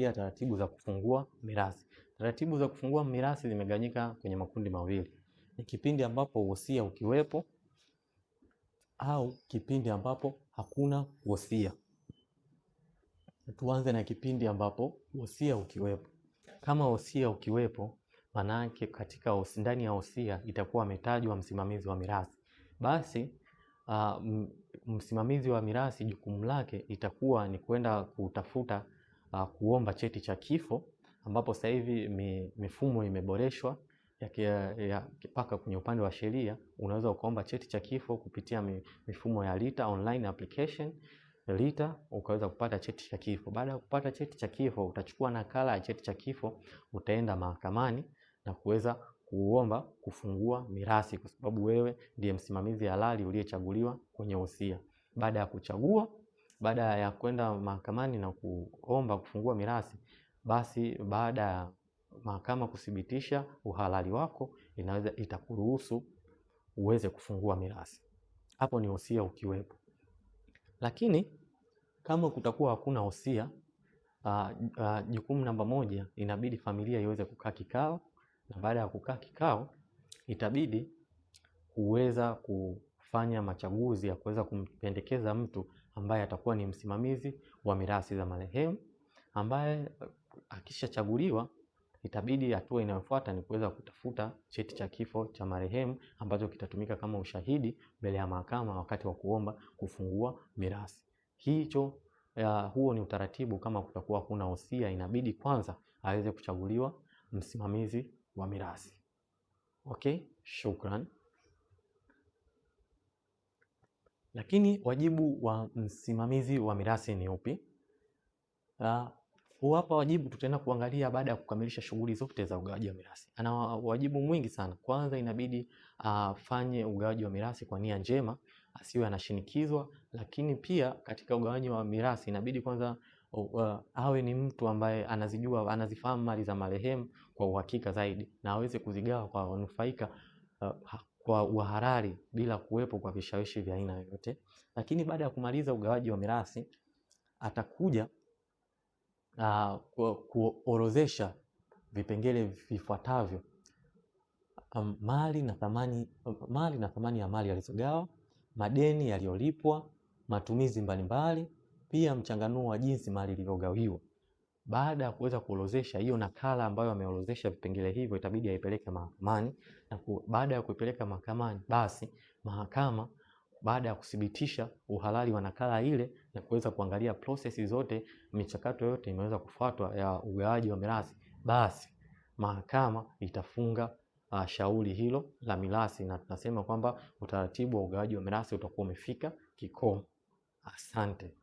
Taratibu za kufungua mirathi. Taratibu za kufungua mirathi zimegawanyika kwenye makundi mawili. Ni kipindi ambapo wosia ukiwepo au kipindi ambapo hakuna wosia. Tuanze na kipindi ambapo wosia ukiwepo. Kama wosia ukiwepo, maana yake katika ndani ya wosia itakuwa ametajwa msimamizi wa mirathi. Basi msimamizi wa mirathi jukumu lake itakuwa ni kwenda kutafuta kuomba cheti cha kifo, ambapo sasa hivi mifumo imeboreshwa mpaka kwenye upande wa sheria unaweza ukaomba cheti cha kifo kupitia mifumo ya RITA online application RITA, ukaweza kupata cheti cha kifo. Baada ya kupata cheti cha kifo, utachukua nakala ya cheti cha kifo, utaenda mahakamani na kuweza kuomba kufungua mirathi, kwa sababu wewe ndiye msimamizi halali uliyechaguliwa kwenye wosia. Baada ya kwenda mahakamani na kuomba kufungua mirathi, basi baada ya mahakama kuthibitisha uhalali wako, itakuruhusu uweze kufungua mirathi. Hapo ni wosia ukiwepo. Lakini kama kutakuwa hakuna wosia, jukumu namba moja, inabidi familia iweze kukaa kikao, na baada ya kukaa kikao itabidi kuweza kufanya machaguzi ya kuweza kumpendekeza mtu ambaye atakuwa ni msimamizi wa mirathi za marehemu, ambaye akishachaguliwa itabidi hatua inayofuata ni kuweza kutafuta cheti cha kifo cha marehemu ambacho kitatumika kama ushahidi mbele ya mahakama wakati wa kuomba kufungua mirathi. Huo ni utaratibu. Kama kutakuwa kuna wosia, inabidi kwanza aweze kuchaguliwa msimamizi wa mirathi. Okay, shukran. Lakini wajibu wa msimamizi wa mirathi ni upi? Hapa wajibu tutaenda kuangalia baada ya kukamilisha shughuli zote za ugawaji wa mirathi. Ana wajibu mwingi sana. Kwanza inabidi afanye ugawaji wa mirathi kwa nia njema, asiwe anashinikizwa. Lakini pia katika ugawaji wa mirathi inabidi kwanza awe ni mtu ambaye anazifahamu mali za marehemu kwa uhakika zaidi, na aweze kuzigawa kwa wanufaika kwa uhalali bila kuwepo kwa vishawishi vya aina yoyote. Lakini baada ya kumaliza ugawaji wa mirathi, atakuja kuorodhesha vipengele vifuatavyo: mali na thamani ya mali alizogawa, madeni yaliyolipwa, matumizi mbalimbali, pia mchanganuo wa jinsi mali ilivyogawiwa. Baada ya kuweza kuorodhesha hiyo nakala ambayo ameorodhesha vipengele hivyo, itabidi aipeleke mahakamani, na baada ya kuipeleka mahakamani, basi mahakama baada ya kuthibitisha uhalali wa nakala ile na kuweza kuangalia process zote, michakato yote imeweza kufuatwa ya ugawaji wa mirathi, basi mahakama itafunga shauri hilo la mirathi, na tunasema kwamba utaratibu wa ugawaji wa mirathi utakuwa umefika kikomo. Asante.